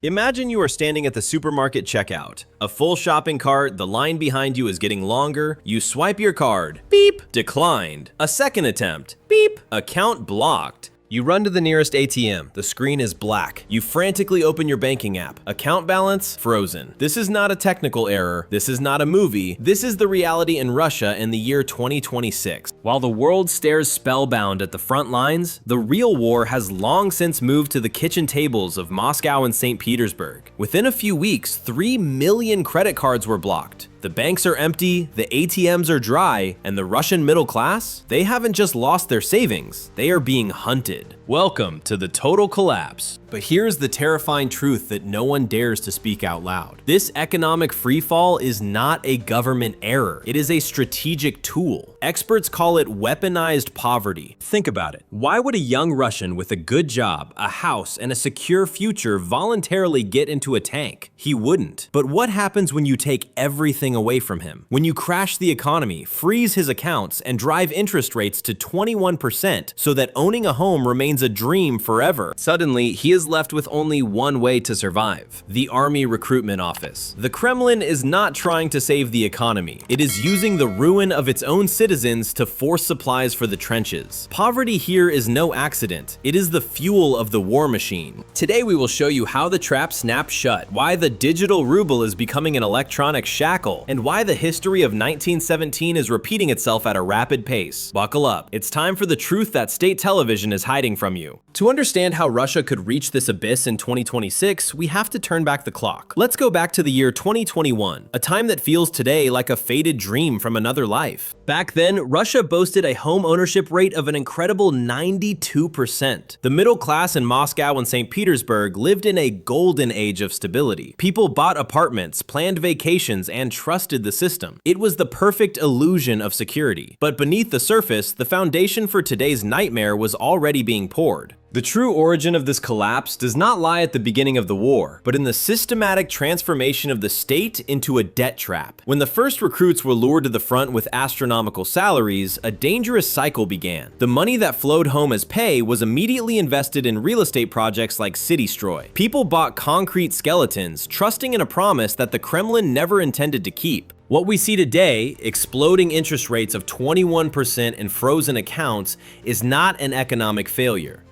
Imagine you are standing at the supermarket checkout. A full shopping cart, the line behind you is getting longer. You swipe your card. Beep. Declined. A second attempt. Beep. Account blocked. You run to the nearest ATM. The screen is black. You frantically open your banking app. Account balance frozen. This is not a technical error. This is not a movie. This is the reality in Russia in the year 2026. While the world stares spellbound at the front lines, the real war has long since moved to the kitchen tables of Moscow and St. Petersburg. Within a few weeks, 3 million credit cards were blocked. The banks are empty, the ATMs are dry, and the Russian middle class, they haven't just lost their savings, they are being hunted. Welcome to the total collapse. But here's the terrifying truth that no one dares to speak out loud. This economic freefall is not a government error. It is a strategic tool. Experts call it weaponized poverty. Think about it. Why would a young Russian with a good job, a house, and a secure future voluntarily get into a tank? He wouldn't. But what happens when you take everything away from him? When you crash the economy, freeze his accounts, and drive interest rates to 21% so that owning a home remains a dream forever? Suddenly, he is left with only one way to survive: the Army Recruitment Office. The Kremlin is not trying to save the economy. It is using the ruin of its own citizens to force supplies for the trenches. Poverty here is no accident. It is the fuel of the war machine. Today we will show you how the trap snaps shut, why the digital ruble is becoming an electronic shackle, and why the history of 1917 is repeating itself at a rapid pace. Buckle up. It's time for the truth that state television is hiding from you. To understand how Russia could reach this abyss in 2026, we have to turn back the clock. Let's go back to the year 2021, a time that feels today like a faded dream from another life. Back then, Russia boasted a home ownership rate of an incredible 92%. The middle class in Moscow and St. Petersburg lived in a golden age of stability. People bought apartments, planned vacations, and trusted the system. It was the perfect illusion of security. But beneath the surface, the foundation for today's nightmare was already being poured. The true origin of this collapse does not lie at the beginning of the war, but in the systematic transformation of the state into a debt trap. When the first recruits were lured to the front with astronomical salaries, a dangerous cycle began. The money that flowed home as pay was immediately invested in real estate projects like CityStroy. People bought concrete skeletons, trusting in a promise that the Kremlin never intended to keep. What we see today, exploding interest rates of 21% and frozen accounts, is not an economic failure.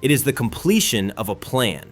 It is the completion of a plan.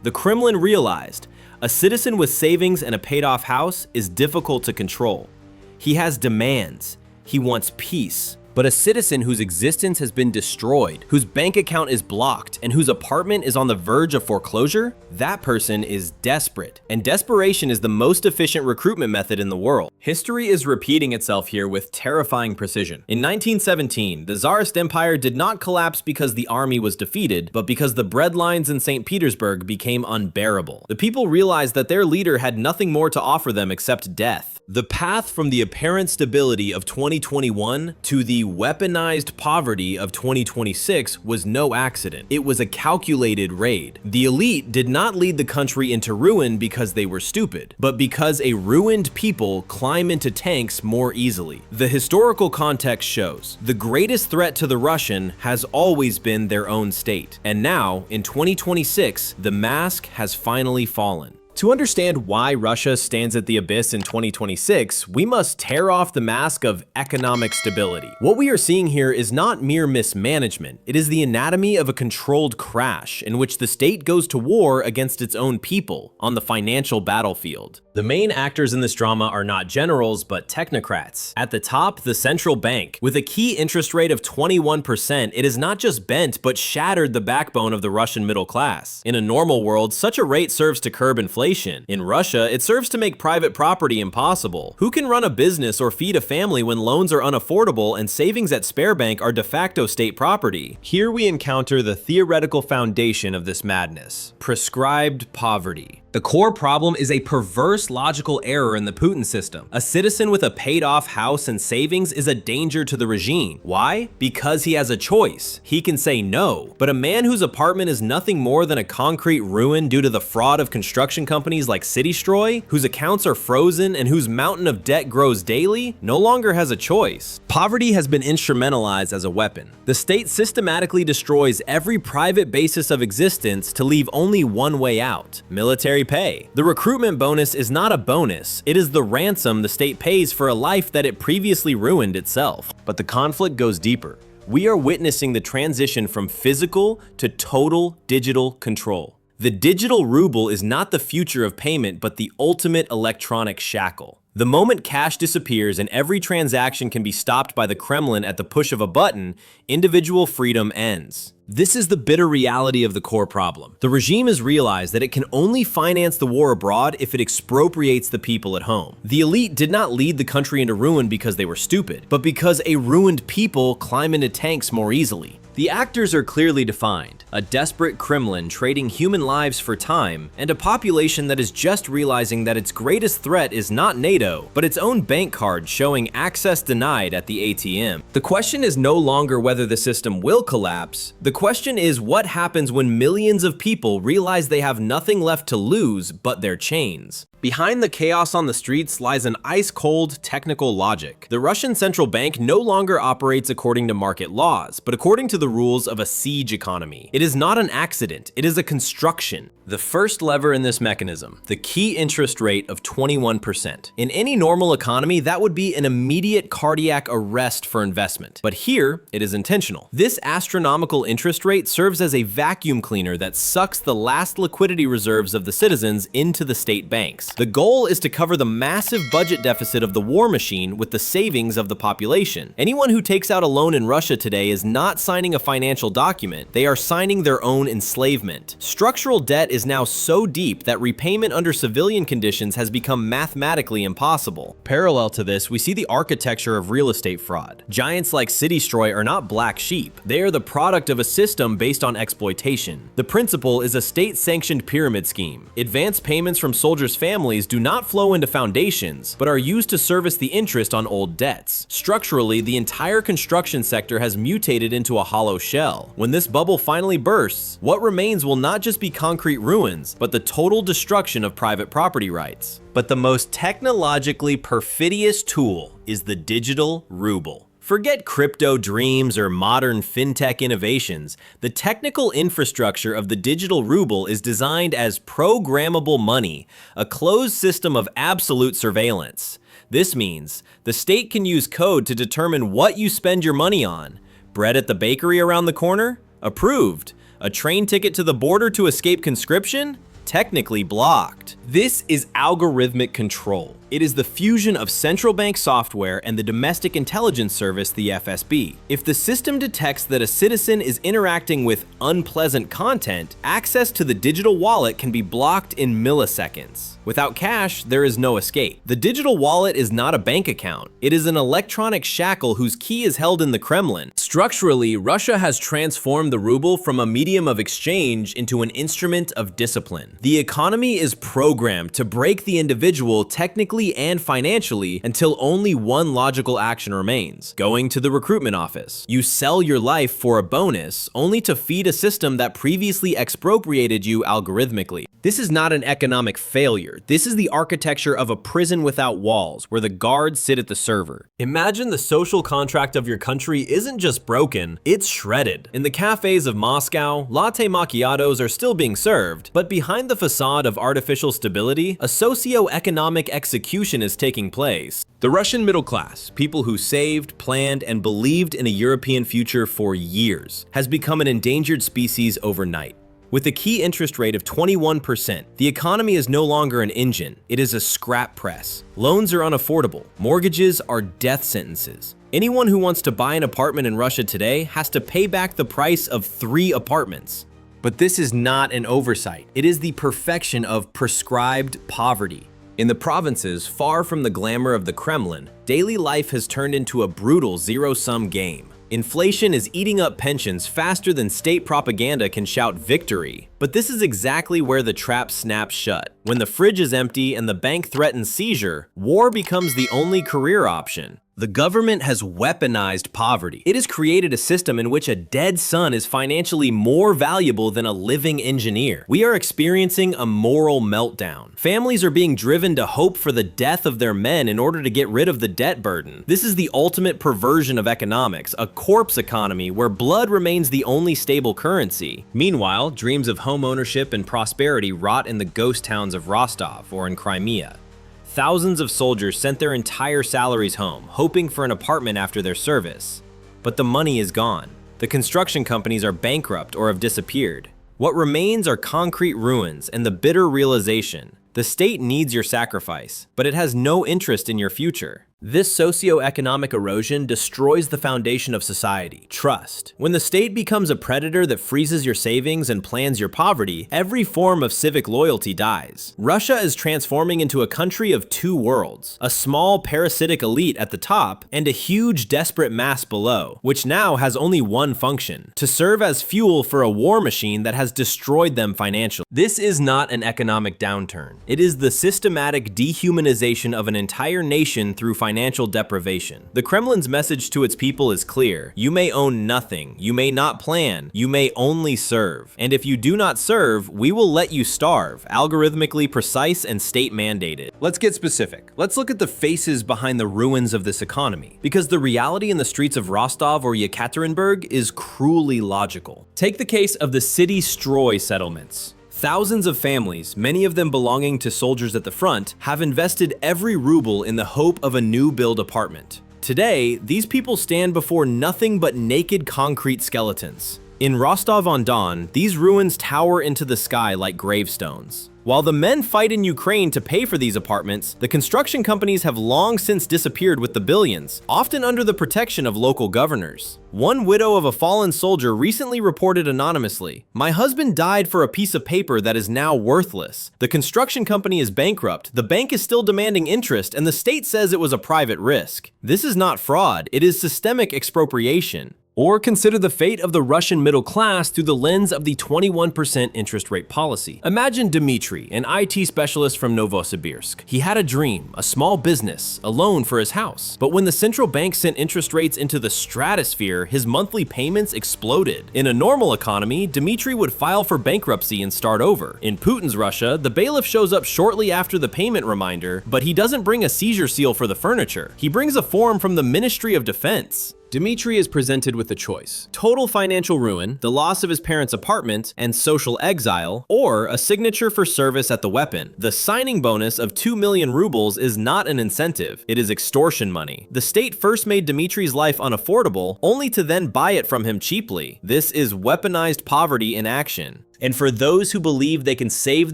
The Kremlin realized a citizen with savings and a paid-off house is difficult to control. He has demands. He wants peace. But a citizen whose existence has been destroyed, whose bank account is blocked, and whose apartment is on the verge of foreclosure, that person is desperate. And desperation is the most efficient recruitment method in the world. History is repeating itself here with terrifying precision. In 1917, the Tsarist Empire did not collapse because the army was defeated, but because the bread lines in St. Petersburg became unbearable. The people realized that their leader had nothing more to offer them except death. The path from the apparent stability of 2021 to the weaponized poverty of 2026 was no accident. It was a calculated raid. The elite did not lead the country into ruin because they were stupid, but because a ruined people climb into tanks more easily. The historical context shows the greatest threat to the Russian has always been their own state. And now, in 2026, the mask has finally fallen. To understand why Russia stands at the abyss in 2026, we must tear off the mask of economic stability. What we are seeing here is not mere mismanagement. It is the anatomy of a controlled crash in which the state goes to war against its own people on the financial battlefield. The main actors in this drama are not generals, but technocrats. At the top, the central bank. With a key interest rate of 21%, it has not just bent, but shattered the backbone of the Russian middle class. In a normal world, such a rate serves to curb inflation. In Russia, it serves to make private property impossible. Who can run a business or feed a family when loans are unaffordable and savings at Sberbank are de facto state property? Here we encounter the theoretical foundation of this madness: prescribed poverty. The The core problem is a perverse logical error in the Putin system. A citizen with a paid-off house and savings is a danger to the regime. Why? Because he has a choice. He can say no. But a man whose apartment is nothing more than a concrete ruin due to the fraud of construction companies like CityStroy, whose accounts are frozen and whose mountain of debt grows daily, no longer has a choice. Poverty has been instrumentalized as a weapon. The state systematically destroys every private basis of existence to leave only one way out: military pay. The recruitment bonus is not a bonus, it is the ransom the state pays for a life that it previously ruined itself. But the conflict goes deeper. We are witnessing the transition from physical to total digital control. The digital ruble is not the future of payment, but the ultimate electronic shackle. The moment cash disappears and every transaction can be stopped by the Kremlin at the push of a button, individual freedom ends. This is the bitter reality of the core problem. The regime has realized that it can only finance the war abroad if it expropriates the people at home. The elite did not lead the country into ruin because they were stupid, but because a ruined people climb into tanks more easily. The actors are clearly defined: a desperate Kremlin trading human lives for time, and a population that is just realizing that its greatest threat is not NATO, but its own bank card showing access denied at the ATM. The question is no longer whether the system will collapse. The question is what happens when millions of people realize they have nothing left to lose but their chains. Behind the chaos on the streets lies an ice-cold technical logic. The Russian central bank no longer operates according to market laws, but according to the rules of a siege economy. It is not an accident, it is a construction. The first lever in this mechanism, the key interest rate of 21%. In any normal economy, that would be an immediate cardiac arrest for investment. But here, it is intentional. This astronomical interest rate serves as a vacuum cleaner that sucks the last liquidity reserves of the citizens into the state banks. The goal is to cover the massive budget deficit of the war machine with the savings of the population. Anyone who takes out a loan in Russia today is not signing a financial document, they are signing their own enslavement. Structural debt is now so deep that repayment under civilian conditions has become mathematically impossible. Parallel to this, we see the architecture of real estate fraud. Giants like CityStroy are not black sheep. They are the product of a system based on exploitation. The principle is a state-sanctioned pyramid scheme. Advance payments from soldiers' families do not flow into foundations, but are used to service the interest on old debts. Structurally, the entire construction sector has mutated into a hollow shell. When this bubble finally bursts, what remains will not just be concrete ruins, but the total destruction of private property rights. But the most technologically perfidious tool is the digital ruble. Forget crypto dreams or modern fintech innovations. The technical infrastructure of the digital ruble is designed as programmable money, a closed system of absolute surveillance. This means the state can use code to determine what you spend your money on. Bread at the bakery around the corner? Approved. A train ticket to the border to escape conscription? Technically blocked. This is algorithmic control. It is the fusion of central bank software and the domestic intelligence service, the FSB. If the system detects that a citizen is interacting with unpleasant content, access to the digital wallet can be blocked in milliseconds. Without cash, there is no escape. The digital wallet is not a bank account. It is an electronic shackle whose key is held in the Kremlin. Structurally, Russia has transformed the ruble from a medium of exchange into an instrument of discipline. The economy is programmed to break the individual technically and financially until only one logical action remains: going to the recruitment office. You sell your life for a bonus, only to feed a system that previously expropriated you algorithmically. This is not an economic failure. This is the architecture of a prison without walls, where the guards sit at the server. Imagine the social contract of your country isn't just broken, it's shredded. In the cafes of Moscow, latte macchiatos are still being served, but behind the facade of artificial stability, a socio-economic execution is taking place. The Russian middle class, people who saved, planned, and believed in a European future for years, has become an endangered species overnight. With a key interest rate of 21%, the economy is no longer an engine, it is a scrap press. Loans are unaffordable, mortgages are death sentences. Anyone who wants to buy an apartment in Russia today has to pay back the price of 3 apartments. But this is not an oversight, it is the perfection of prescribed poverty. In the provinces, far from the glamour of the Kremlin, daily life has turned into a brutal zero-sum game. Inflation is eating up pensions faster than state propaganda can shout victory. But this is exactly where the trap snaps shut. When the fridge is empty and the bank threatens seizure, war becomes the only career option. The government has weaponized poverty. It has created a system in which a dead son is financially more valuable than a living engineer. We are experiencing a moral meltdown. Families are being driven to hope for the death of their men in order to get rid of the debt burden. This is the ultimate perversion of economics, a corpse economy where blood remains the only stable currency. Meanwhile, dreams of home ownership and prosperity rot in the ghost towns of Rostov or in Crimea. Thousands of soldiers sent their entire salaries home, hoping for an apartment after their service. But the money is gone. The construction companies are bankrupt or have disappeared. What remains are concrete ruins and the bitter realization: the state needs your sacrifice, but it has no interest in your future. This socioeconomic erosion destroys the foundation of society, trust. When the state becomes a predator that freezes your savings and plans your poverty, every form of civic loyalty dies. Russia is transforming into a country of two worlds, a small parasitic elite at the top and a huge desperate mass below, which now has only one function: to serve as fuel for a war machine that has destroyed them financially. This is not an economic downturn. It is the systematic dehumanization of an entire nation through financial deprivation. The Kremlin's message to its people is clear: you may own nothing, you may not plan, you may only serve. And if you do not serve, we will let you starve, algorithmically precise and state mandated. Let's get specific. Let's look at the faces behind the ruins of this economy, because the reality in the streets of Rostov or Yekaterinburg is cruelly logical. Take the case of the CityStroy settlements. Thousands of families, many of them belonging to soldiers at the front, have invested every ruble in the hope of a new build apartment. Today, these people stand before nothing but naked concrete skeletons. In Rostov-on-Don, these ruins tower into the sky like gravestones. While the men fight in Ukraine to pay for these apartments, the construction companies have long since disappeared with the billions, often under the protection of local governors. One widow of a fallen soldier recently reported anonymously, "My husband died for a piece of paper that is now worthless. The construction company is bankrupt, the bank is still demanding interest, and the state says it was a private risk." This is not fraud, it is systemic expropriation. Or consider the fate of the Russian middle class through the lens of the 21% interest rate policy. Imagine Dmitry, an IT specialist from Novosibirsk. He had a dream, a small business, a loan for his house. But when the central bank sent interest rates into the stratosphere, his monthly payments exploded. In a normal economy, Dmitry would file for bankruptcy and start over. In Putin's Russia, the bailiff shows up shortly after the payment reminder, but he doesn't bring a seizure seal for the furniture. He brings a form from the Ministry of Defense. Dmitry is presented with a choice: total financial ruin, the loss of his parents' apartment, and social exile, or a signature for service at the weapon. The signing bonus of 2 million rubles is not an incentive, it is extortion money. The state first made Dmitry's life unaffordable, only to then buy it from him cheaply. This is weaponized poverty in action. And for those who believe they can save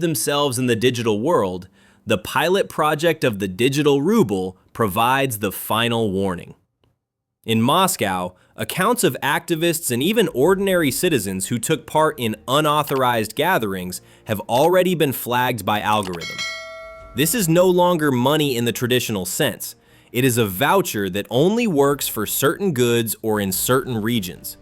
themselves in the digital world, the pilot project of the digital ruble provides the final warning. In Moscow, accounts of activists and even ordinary citizens who took part in unauthorized gatherings have already been flagged by algorithm. This is no longer money in the traditional sense. It is a voucher that only works for certain goods or in certain regions.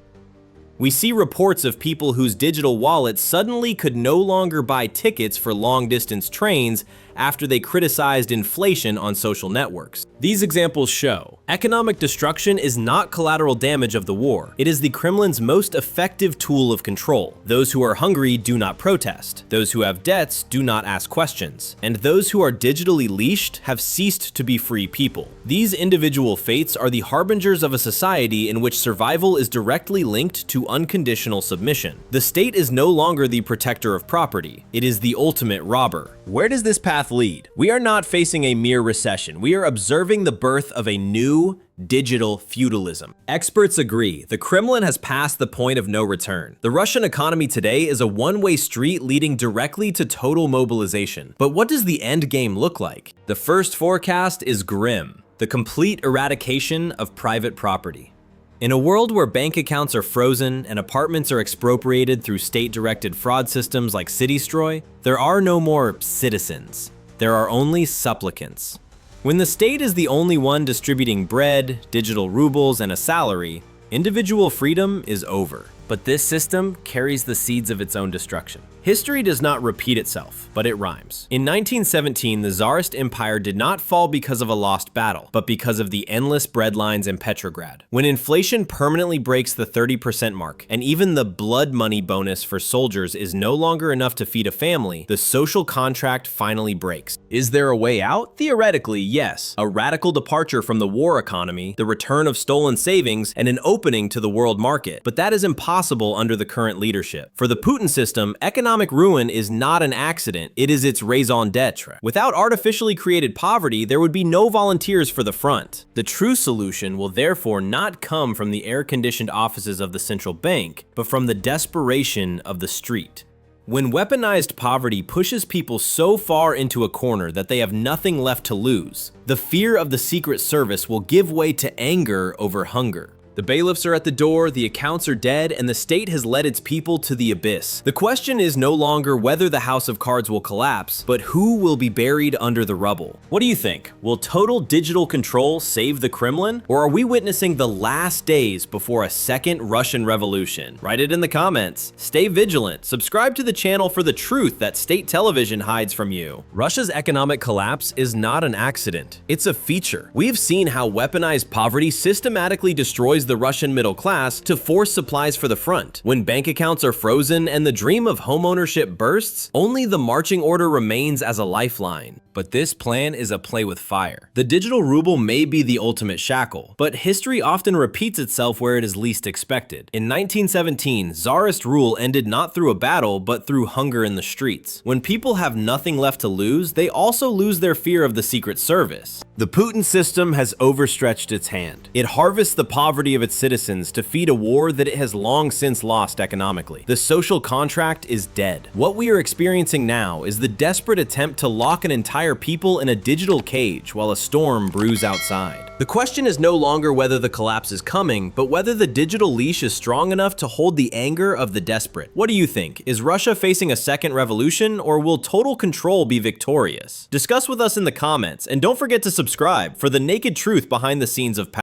We see reports of people whose digital wallets suddenly could no longer buy tickets for long-distance trains after they criticized inflation on social networks. These examples show economic destruction is not collateral damage of the war. It is the Kremlin's most effective tool of control. Those who are hungry do not protest. Those who have debts do not ask questions. And those who are digitally leashed have ceased to be free people. These individual fates are the harbingers of a society in which survival is directly linked to unconditional submission. The state is no longer the protector of property. It is the ultimate robber. Where does this path lead? We are not facing a mere recession. We are observing the birth of a new digital feudalism. Experts agree, the Kremlin has passed the point of no return. The Russian economy today is a one-way street leading directly to total mobilization. But what does the end game look like? The first forecast is grim: the complete eradication of private property. In a world where bank accounts are frozen and apartments are expropriated through state-directed fraud systems like CityStroy, there are no more citizens. There are only supplicants. When the state is the only one distributing bread, digital rubles, and a salary, Individual freedom is over. But this system carries the seeds of its own destruction. History does not repeat itself, but it rhymes. In 1917, the Tsarist Empire did not fall because of a lost battle, but because of the endless bread lines in Petrograd. When inflation permanently breaks the 30% mark, and even the blood money bonus for soldiers is no longer enough to feed a family, the social contract finally breaks. Is there a way out? Theoretically, yes. A radical departure from the war economy, the return of stolen savings, and an opening to the world market. But that is impossible under the current leadership. For the Putin system, economic ruin is not an accident, it is its raison d'etre. Without artificially created poverty, there would be no volunteers for the front. The true solution will therefore not come from the air-conditioned offices of the central bank, but from the desperation of the street. When weaponized poverty pushes people so far into a corner that they have nothing left to lose, the fear of the Secret Service will give way to anger over hunger. The bailiffs are at the door, the accounts are dead, and the state has led its people to the abyss. The question is no longer whether the house of cards will collapse, but who will be buried under the rubble. What do you think? Will total digital control save the Kremlin? Or are we witnessing the last days before a second Russian revolution? Write it in the comments. Stay vigilant. Subscribe to the channel for the truth that state television hides from you. Russia's economic collapse is not an accident. It's a feature. We've seen how weaponized poverty systematically destroys the Russian middle class to force supplies for the front. When bank accounts are frozen and the dream of homeownership bursts, only the marching order remains as a lifeline. But this plan is a play with fire. The digital ruble may be the ultimate shackle, but history often repeats itself where it is least expected. In 1917, Tsarist rule ended not through a battle, but through hunger in the streets. When people have nothing left to lose, they also lose their fear of the Secret Service. The Putin system has overstretched its hand. It harvests the poverty of its citizens to feed a war that it has long since lost economically. The social contract is dead. What we are experiencing now is the desperate attempt to lock an entire people in a digital cage while a storm brews outside. The question is no longer whether the collapse is coming, but whether the digital leash is strong enough to hold the anger of the desperate. What do you think? Is Russia facing a second revolution, or will total control be victorious? Discuss with us in the comments, and don't forget to subscribe for the naked truth behind the scenes of power.